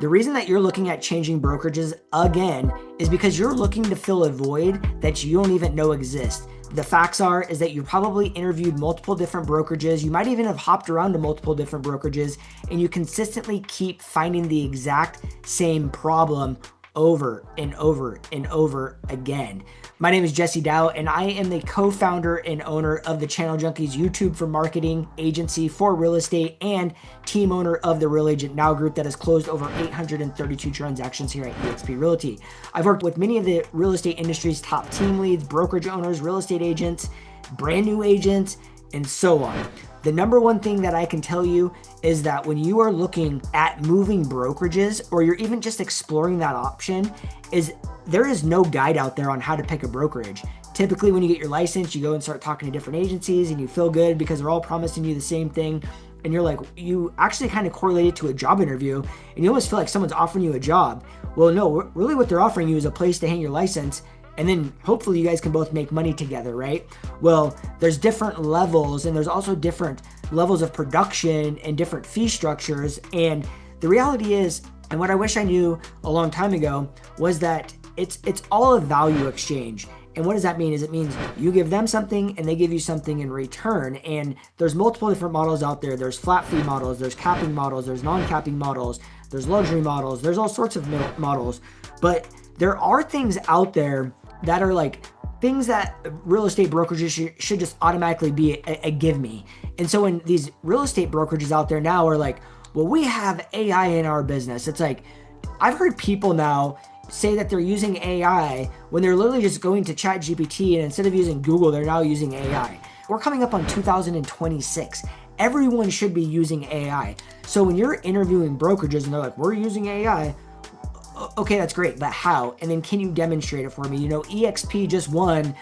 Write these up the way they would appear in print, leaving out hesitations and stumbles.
The reason that you're looking at changing brokerages again is because you're looking to fill a void that you don't even know exists. The facts is that you probably interviewed multiple different brokerages. You might even have hopped around to multiple different brokerages, and you consistently keep finding the exact same problem over and over and over again. My name is Jesse Dow, and I am the co-founder and owner of the Channel Junkies YouTube for marketing agency for real estate and team owner of the Real Agent Now group that has closed over 832 transactions here at eXp Realty. I've worked with many of the real estate industry's top team leads, brokerage owners, real estate agents, brand new agents, and so on. The number one thing that I can tell you is that when you are looking at moving brokerages, or you're even just exploring that option, is there is no guide out there on how to pick a brokerage. Typically, when you get your license, you go and start talking to different agencies and you feel good because they're all promising you the same thing. And you're like, you actually kind of correlate it to a job interview and you almost feel like someone's offering you a job. Well, no, really what they're offering you is a place to hang your license, and then hopefully you guys can both make money together, right? Well, there's different levels, and there's also different levels of production and different fee structures. And the reality is, and what I wish I knew a long time ago, was that it's all a value exchange. And what does that mean? Is it means you give them something and they give you something in return. And there's multiple different models out there. There's flat fee models, there's capping models, there's non-capping models, there's luxury models, there's all sorts of models. But there are things out there that are like things that real estate brokerages should just automatically be a give me. And so when these real estate brokerages out there now are like, well, we have AI in our business. It's like, I've heard people now say that they're using AI when they're literally just going to ChatGPT, and instead of using Google, they're now using AI. We're coming up on 2026. Everyone should be using AI. So when you're interviewing brokerages and they're like, we're using AI, okay, that's great, but how? And then can you demonstrate it for me? You know, eXp just won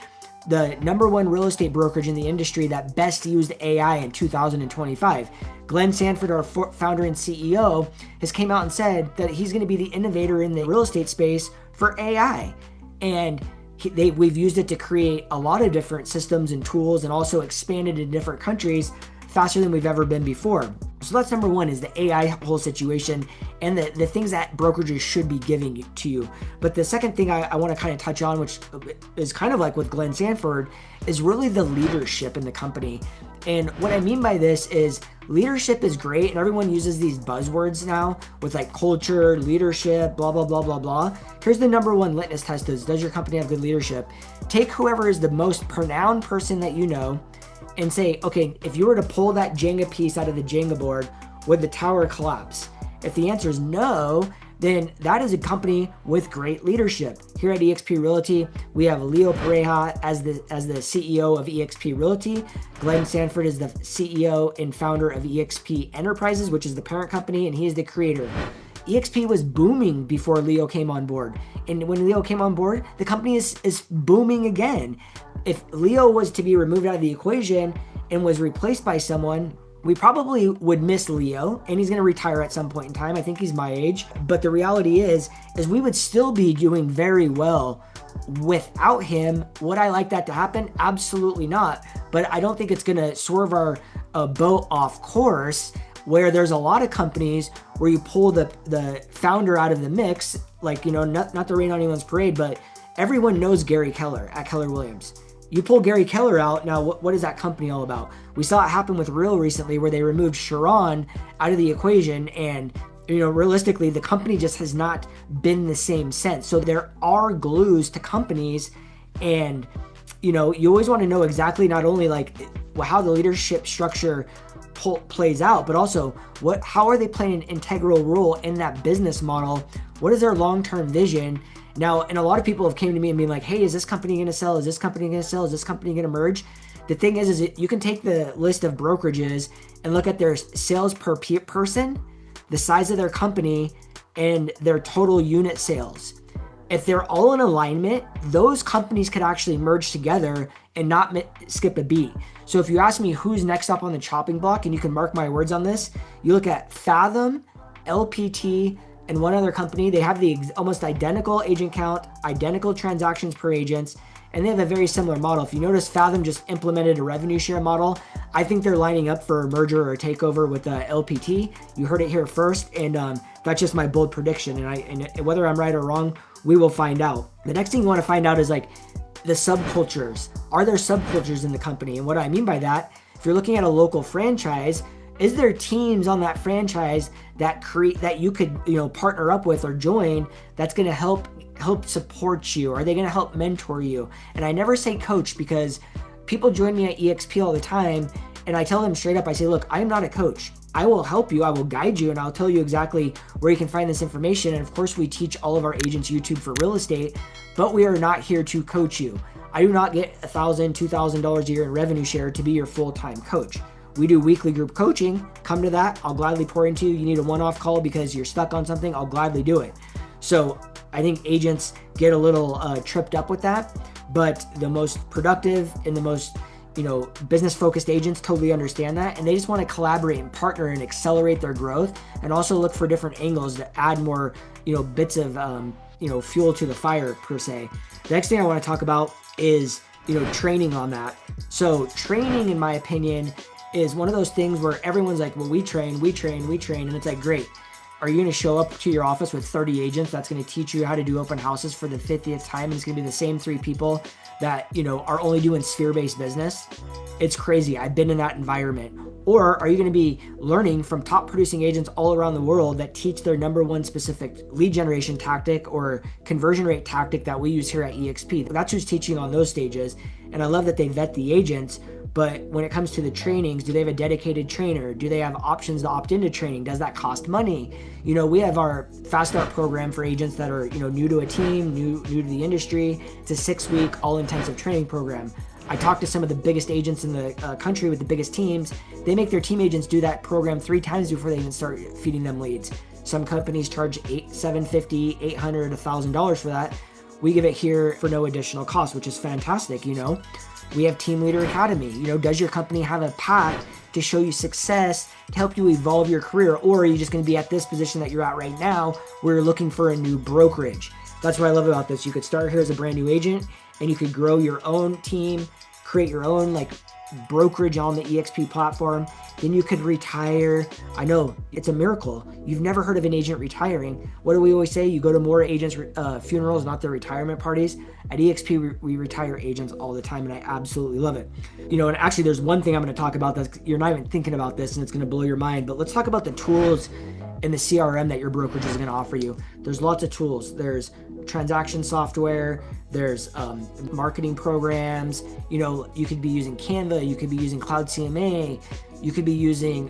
the #1 real estate brokerage in the industry that best used AI in 2025. Glenn Sanford, our founder and CEO, has came out and said that he's going to be the innovator in the real estate space for AI. And we've used it to create a lot of different systems and tools, and also expanded in different countries faster than we've ever been before. So that's number one, is the AI whole situation and the things that brokerages should be giving to you. But the second thing I want to kind of touch on, which is kind of like with Glenn Sanford, is really the leadership in the company. And what I mean by this is leadership is great, and everyone uses these buzzwords now with like culture, leadership, blah, blah, blah, blah, blah. Here's the #1 litmus test is, does your company have good leadership? Take whoever is the most renowned person that you know and say, okay, if you were to pull that Jenga piece out of the Jenga board, would the tower collapse? If the answer is no, then that is a company with great leadership. Here at eXp Realty, we have Leo Pareja as the CEO of eXp Realty. Glenn Sanford is the CEO and founder of eXp Enterprises, which is the parent company, and he is the creator. eXp was booming before Leo came on board. And when Leo came on board, the company is booming again. If Leo was to be removed out of the equation and was replaced by someone, we probably would miss Leo, and he's going to retire at some point in time. I think he's my age. But the reality is we would still be doing very well without him. Would I like that to happen? Absolutely not. But I don't think it's going to swerve our boat off course, where there's a lot of companies where you pull the founder out of the mix, like, you know, not to rain on anyone's parade, but everyone knows Gary Keller at Keller Williams. You pull Gary Keller out, now what is that company all about? We saw it happen with Real recently, where they removed Sharon out of the equation, and you know, realistically, the company just has not been the same since. So there are glues to companies, and you know, you always want to know exactly not only like how the leadership structure plays out, but also how are they playing an integral role in that business model? What is their long-term vision? Now, and a lot of people have came to me and been like, hey, is this company going to sell? Is this company going to sell? Is this company going to merge? The thing is you can take the list of brokerages and look at their sales per person, the size of their company, and their total unit sales. If they're all in alignment, those companies could actually merge together and not skip a beat. So if you ask me who's next up on the chopping block, and you can mark my words on this, you look at Fathom, LPT, and one other company. They have the almost identical agent count, identical transactions per agents, and they have a very similar model. If you notice, Fathom just implemented a revenue share model. I think they're lining up for a merger or a takeover with LPT. You heard it here first, and that's just my bold prediction. And whether I'm right or wrong, we will find out. The next thing you want to find out is like the subcultures. Are there subcultures in the company? And what I mean by that, if you're looking at a local franchise, is there teams on that franchise that you could partner up with or join that's going to help support you? Are they going to help mentor you? And I never say coach, because people join me at EXP all the time, and I tell them straight up, I say, look, I am not a coach. I will help you, I will guide you, and I'll tell you exactly where you can find this information. And of course, we teach all of our agents YouTube for real estate, but we are not here to coach you. I do not get $1,000, $2,000 a year in revenue share to be your full-time coach. We do weekly group coaching. Come to that. I'll gladly pour into you. You need a one-off call because you're stuck on something, I'll gladly do it. So I think agents get a little tripped up with that, but the most productive and the most business-focused agents totally understand that, and they just want to collaborate and partner and accelerate their growth, and also look for different angles to add more, bits of, fuel to the fire per se. The next thing I want to talk about is, training on that. So training, in my opinion, is one of those things where everyone's like, well, we train, and it's like, great. Are you going to show up to your office with 30 agents that's going to teach you how to do open houses for the 50th time, and it's going to be the same 3 people that, are only doing sphere-based business? It's crazy. I've been in that environment. Or are you going to be learning from top producing agents all around the world that teach their number one specific lead generation tactic or conversion rate tactic that we use here at EXP? That's who's teaching on those stages. And I love that they vet the agents. But when it comes to the trainings, do they have a dedicated trainer? Do they have options to opt into training? Does that cost money? We have our Fast Start program for agents that are, new to a team, new to the industry. It's a 6-week all-intensive training program. I talked to some of the biggest agents in the country with the biggest teams. They make their team agents do that program 3 times before they even start feeding them leads. Some companies charge $750, $800, $1,000 for that. We give it here for no additional cost, which is fantastic, We have Team Leader Academy. Does your company have a path to show you success, to help you evolve your career? Or are you just going to be at this position that you're at right now where you're looking for a new brokerage? That's what I love about this. You could start here as a brand new agent, and you could grow your own team, create your own brokerage on the EXP platform. Then you could retire. I know it's a miracle. You've never heard of an agent retiring. What do we always say? You go to more agents' funerals, not their retirement parties. At EXP, we retire agents all the time, and I absolutely love it. And actually, there's one thing I'm going to talk about that you're not even thinking about this, and it's going to blow your mind. But let's talk about the tools in the CRM that your brokerage is going to offer you. There's lots of tools. There's transaction software. There's marketing programs. You could be using Canva. You could be using Cloud CMA. You could be using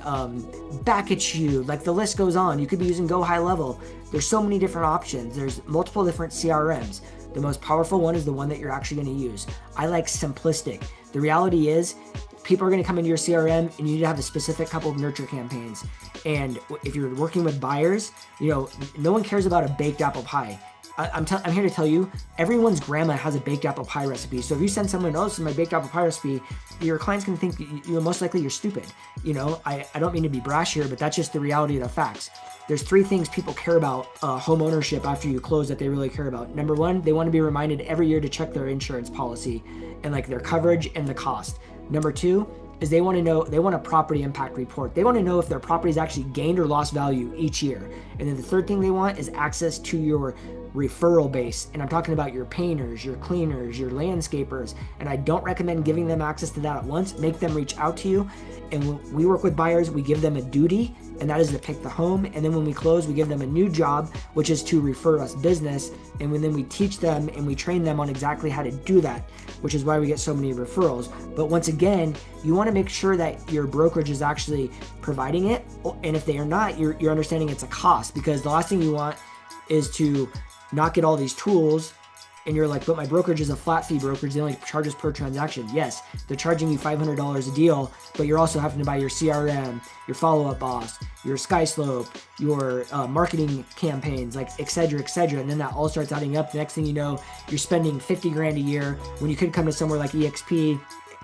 Back at You. The list goes on. You could be using Go High Level. There's so many different options. There's multiple different CRMs. The most powerful one is the one that you're actually going to use. I like simplistic. The reality is, people are going to come into your CRM, and you need to have a specific couple of nurture campaigns. And if you're working with buyers, no one cares about a baked apple pie. I'm here to tell you, everyone's grandma has a baked apple pie recipe. So if you send someone, this is my baked apple pie recipe, your client's going to think most likely you're stupid. I don't mean to be brash here, but that's just the reality of the facts. There's 3 things people care about home ownership after you close that they really care about. Number 1, they want to be reminded every year to check their insurance policy and their coverage and the cost. Number 2 is they want a property impact report. They want to know if their property's actually gained or lost value each year. And then the third thing they want is access to your referral base. And I'm talking about your painters, your cleaners, your landscapers. And I don't recommend giving them access to that at once. Make them reach out to you. And when we work with buyers, we give them a duty, and that is to pick the home. And then when we close, we give them a new job, which is to refer us business. And then we teach them and we train them on exactly how to do that, which is why we get so many referrals. But once again, you want to make sure that your brokerage is actually providing it. And if they are not, you're understanding it's a cost, because the last thing you want is to not get all these tools and you're like, but my brokerage is a flat fee brokerage. They only charge us per transaction. Yes, they're charging you $500 a deal, but you're also having to buy your CRM, your follow-up boss, your SkySlope, your marketing campaigns, et cetera, et cetera. And then that all starts adding up. The next thing you know, you're spending $50,000 a year when you could come to somewhere like EXP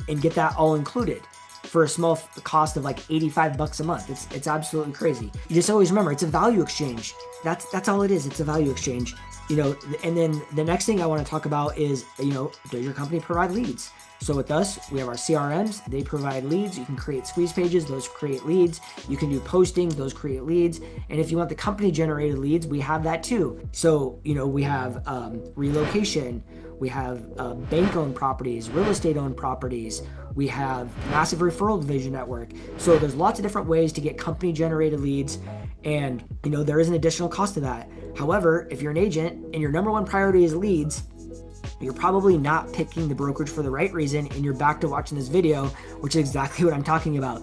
and get that all included. for a small cost of like 85 bucks a month. It's absolutely crazy. You just always remember, it's a value exchange. That's all it is. It's a value exchange. And then the next thing I want to talk about is, does your company provide leads? So with us, we have our CRMs, they provide leads. You can create squeeze pages, those create leads. You can do postings, those create leads. And if you want the company generated leads, we have that too. So, we have relocation, we have bank-owned properties, real estate-owned properties, we have massive referral division network. So there's lots of different ways to get company generated leads. And, there is an additional cost to that. However, if you're an agent and your number one priority is leads, you're probably not picking the brokerage for the right reason, and you're back to watching this video, which is exactly what I'm talking about.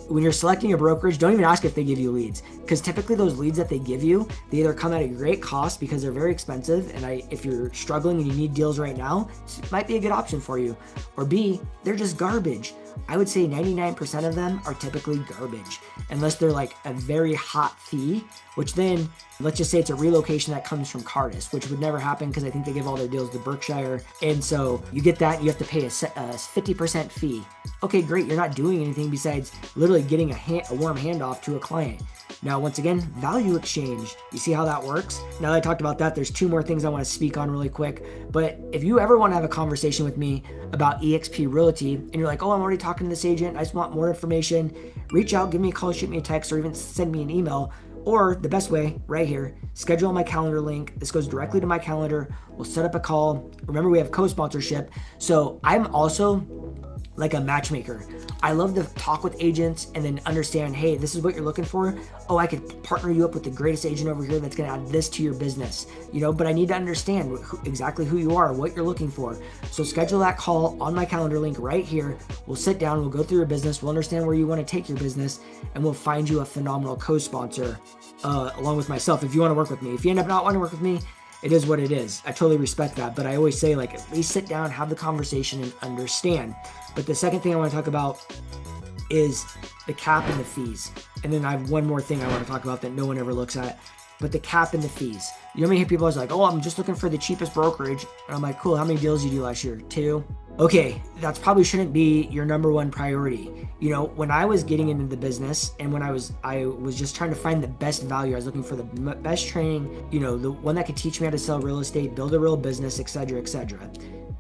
When you're selecting a brokerage, don't even ask if they give you leads, because typically those leads that they give you, they either come at a great cost because they're very expensive, and if you're struggling and you need deals right now, it might be a good option for you, or B, they're just garbage. I would say 99% of them are typically garbage, unless they're like a very hot fee, which then, let's just say it's a relocation that comes from Cardis, which would never happen because I think they give all their deals to Berkshire. And so you get that, and you have to pay a 50% fee. Okay, great. You're not doing anything besides literally getting a warm handoff to a client. Now, once again, value exchange. You see how that works? Now that I talked about that, there's two more things I want to speak on really quick. But if you ever want to have a conversation with me about eXp Realty, and you're like, oh, I'm already talking to this agent, I just want more information, reach out, give me a call, shoot me a text, or even send me an email. Or the best way, right here, schedule on my calendar link. This goes directly to my calendar. We'll set up a call. Remember, we have co-sponsorship. So I'm also like a matchmaker. I love to talk with agents and then understand, hey, this is what you're looking for. Oh, I could partner you up with the greatest agent over here that's gonna add this to your business, but I need to understand exactly who you are, what you're looking for. So schedule that call on my calendar link right here. We'll sit down, we'll go through your business, we'll understand where you wanna take your business, and we'll find you a phenomenal co-sponsor along with myself if you wanna work with me. If you end up not wanting to work with me, it is what it is. I totally respect that, but I always say, like, at least sit down, have the conversation, and understand. But the second thing I want to talk about is the cap and the fees. And then I have one more thing I want to talk about that no one ever looks at, but the cap and the fees. You know how many people are like, oh, I'm just looking for the cheapest brokerage. And I'm like, cool, how many deals did you do last year? 2? Okay, that probably shouldn't be your number one priority. When I was getting into the business and when I was just trying to find the best value, I was looking for the best training, the one that could teach me how to sell real estate, build a real business, et cetera, et cetera.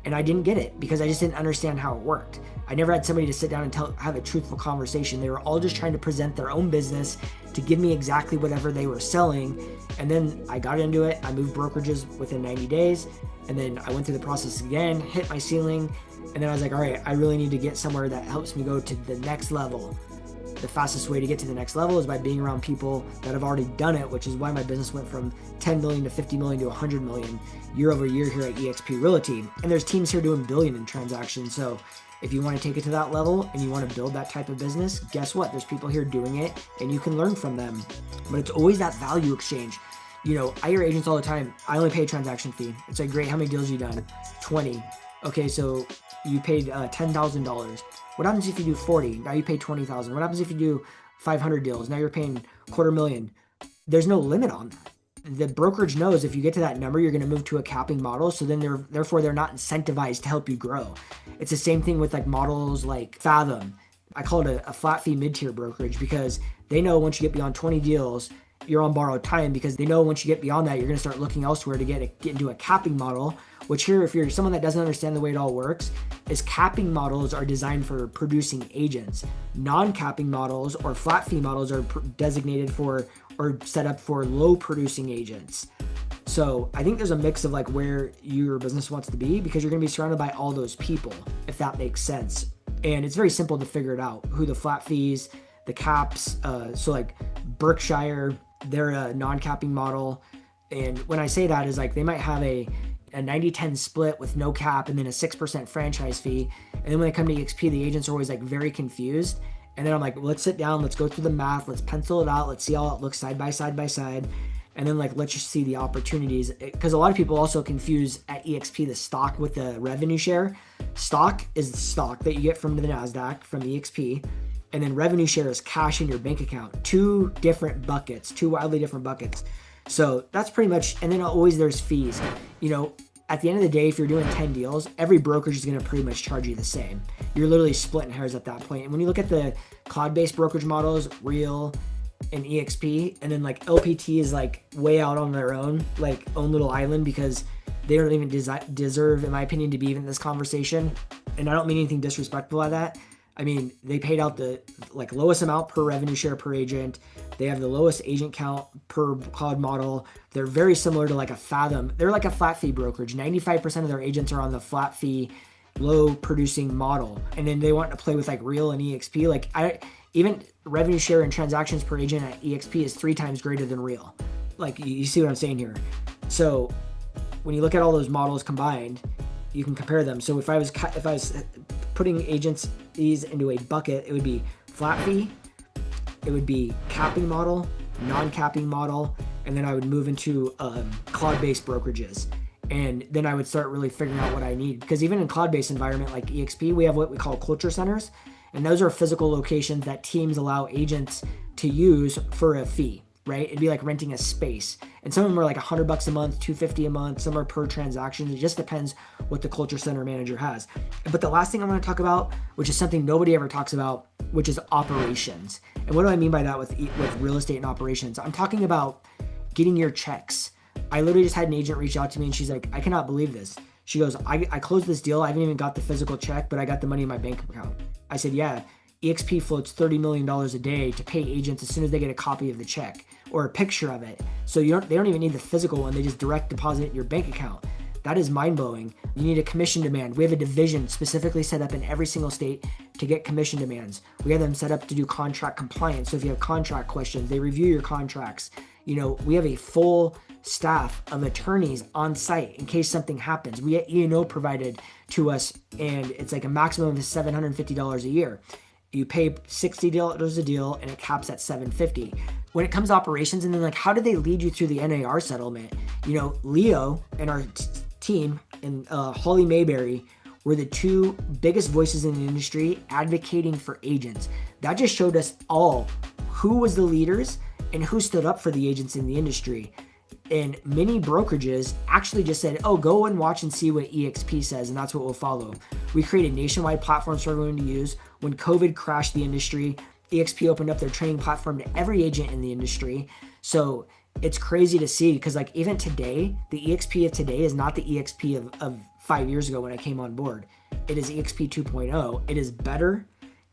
And I didn't get it because I just didn't understand how it worked. I never had somebody to sit down and have a truthful conversation. They were all just trying to present their own business to give me exactly whatever they were selling. And then I got into it. I moved brokerages within 90 days. And then I went through the process again, hit my ceiling. And then I was like, all right, I really need to get somewhere that helps me go to the next level. The fastest way to get to the next level is by being around people that have already done it, which is why my business went from 10 million to 50 million to 100 million year over year here at eXp Realty. And there's teams here doing billion in transactions. So if you want to take it to that level and you want to build that type of business, guess what? There's people here doing it and you can learn from them. But it's always that value exchange. I hear agents all the time, I only pay a transaction fee. It's like, great, how many deals have you done? 20. Okay, so you paid $10,000. What happens if you do 40? Now you pay 20,000. What happens if you do 500 deals? Now you're paying $250,000. There's no limit on that. The brokerage knows if you get to that number, you're going to move to a capping model. So then therefore they're not incentivized to help you grow. It's the same thing with like models like Fathom. I call it a flat fee mid-tier brokerage because they know once you get beyond 20 deals, you're on borrowed time, because they know once you get beyond that, you're going to start looking elsewhere to get into a capping model, which here, if you're someone that doesn't understand the way it all works, is capping models are designed for producing agents. Non-capping models or flat fee models are designated for or set up for low producing agents. So I think there's a mix of like where your business wants to be, because you're going to be surrounded by all those people, if that makes sense. And it's very simple to figure it out, who the flat fees, the caps, so like Berkshire, they're a non-capping model. And when I say that is like they might have a 90-10 split with no cap and then a 6% franchise fee. And then when they come to EXP, the agents are always like very confused. And then I'm like, let's sit down, let's go through the math, let's pencil it out, let's see how it looks side by side by side. And then like, let's just see the opportunities. Because a lot of people also confuse at EXP the stock with the revenue share. Stock is the stock that you get from the NASDAQ, from EXP. And then revenue share is cash in your bank account. Two wildly different buckets. So that's pretty much, and then always there's fees. at the end of the day, if you're doing 10 deals, every brokerage is going to pretty much charge you the same. You're literally splitting hairs at that point. And when you look at the cloud-based brokerage models, Real and EXP, and then like LPT is like way out on their own, like own little island, because they don't even deserve, in my opinion, to be even in this conversation. And I don't mean anything disrespectful by that. I mean, they paid out the like lowest amount per revenue share per agent. They have the lowest agent count per cloud model. They're very similar to like a Fathom. They're like a flat fee brokerage. 95% of their agents are on the flat fee, low producing model. And then they want to play with like Real and EXP. Like even revenue share and transactions per agent at EXP is 3 times greater than Real. Like you see what I'm saying here. So when you look at all those models combined, you can compare them. So if I was putting agents these into a bucket, it would be flat fee, it would be capping model, non-capping model, and then I would move into cloud-based brokerages. And then I would start really figuring out what I need. Because even in cloud-based environment like EXP, we have what we call culture centers. And those are physical locations that teams allow agents to use for a fee, right? It'd be like renting a space. And some of them are like $100 a month, $250 a month, some are per transaction. It just depends what the culture center manager has. But the last thing I'm going to talk about, which is something nobody ever talks about, which is operations. And what do I mean by that with real estate and operations? I'm talking about getting your checks. I literally just had an agent reach out to me and she's like, I cannot believe this. She goes, I closed this deal. I haven't even got the physical check, but I got the money in my bank account. I said, yeah, EXP floats $30 million a day to pay agents as soon as they get a copy of the check or a picture of it. So they don't even need the physical one. They just direct deposit it in your bank account. That is mind-blowing. You need a commission demand. We have a division specifically set up in every single state to get commission demands. We have them set up to do contract compliance. So if you have contract questions, they review your contracts. You know, we have a full staff of attorneys on site in case something happens. We get E&O provided to us, and it's like a maximum of $750 a year. You pay $60 a deal and it caps at $750. When it comes to operations, and then like, how did they lead you through the NAR settlement? You know, Leo and our team and Holly Mayberry were the 2 biggest voices in the industry advocating for agents. That just showed us all who was the leaders and who stood up for the agents in the industry. And many brokerages actually just said, oh, go and watch and see what EXP says, and that's what we'll follow. We created nationwide platforms for everyone to use. When COVID crashed the industry, EXP opened up their training platform to every agent in the industry. So it's crazy to see, because like even today, the EXP of today is not the EXP of 5 years ago when I came on board. It is EXP 2.0. It is better.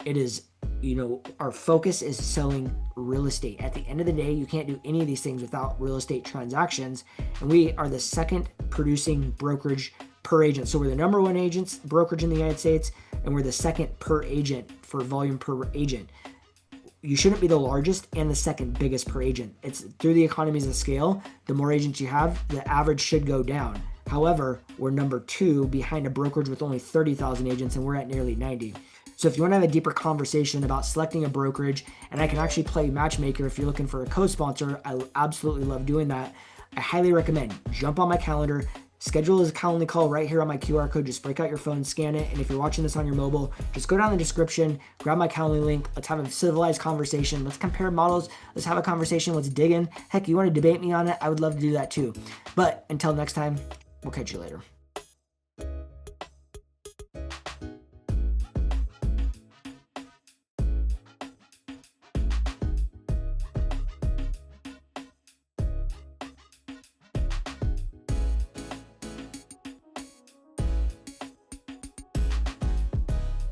It is, you know, our focus is selling real estate. At the end of the day, you can't do any of these things without real estate transactions. And we are the second producing brokerage per agent. So we're the number 1 brokerage in the United States, and we're the second per agent for volume per agent. You shouldn't be the largest and the second biggest per agent. It's through the economies of scale. The more agents you have, the average should go down. However, we're number 2 behind a brokerage with only 30,000 agents, and we're at nearly 90. So if you want to have a deeper conversation about selecting a brokerage, and I can actually play matchmaker if you're looking for a co-sponsor, I absolutely love doing that. I highly recommend jump on my calendar, schedule a Calendly call right here on my QR code. Just break out your phone, scan it. And if you're watching this on your mobile, just go down the description, grab my Calendly link. Let's have a civilized conversation. Let's compare models. Let's have a conversation. Let's dig in. Heck, you want to debate me on it? I would love to do that too. But until next time, we'll catch you later.